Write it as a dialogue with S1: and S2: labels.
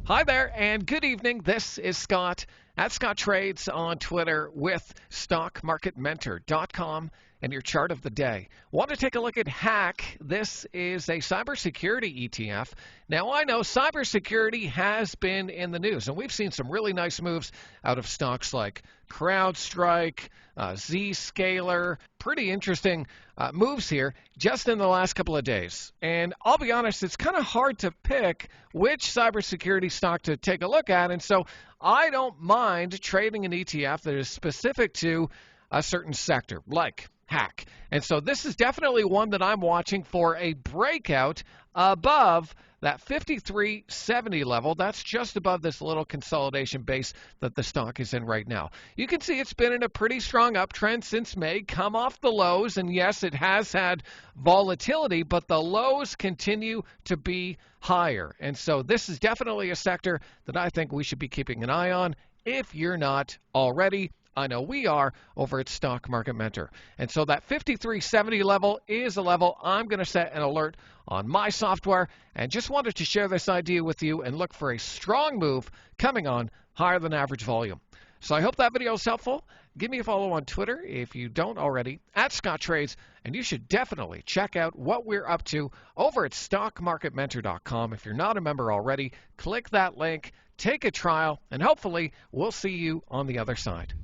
S1: Hi there, and good evening. This is Scott at Scott Trades on Twitter with StockMarketMentor.com and your chart of the day. Want to take a look at Hack? This is a cybersecurity ETF. Now, I know cybersecurity has been in the news, and we've seen some really nice moves out of stocks like CrowdStrike, Zscaler. Pretty interesting moves here just in the last couple of days. And I'll be honest, it's kind of hard to pick which cybersecurity stock to take a look at. And so I don't mind trading an ETF that is specific to a certain sector, like Hack. And so this is definitely one that I'm watching for a breakout above that 53.70 level. That's just above this little consolidation base that the stock is in right now. You can see it's been in a pretty strong uptrend since May, come off the lows, and yes, it has had volatility, but the lows continue to be higher. And so this is definitely a sector that I think we should be keeping an eye on if you're not already. I know we are over at Stock Market Mentor. And so that 53.70 level is a level I'm going to set an alert on my software, and just wanted to share this idea with you and look for a strong move coming on higher than average volume. So I hope that video is helpful. Give me a follow on Twitter if you don't already, at Scott Trades, and you should definitely check out what we're up to over at StockMarketMentor.com. If you're not a member already, click that link, take a trial, and hopefully we'll see you on the other side.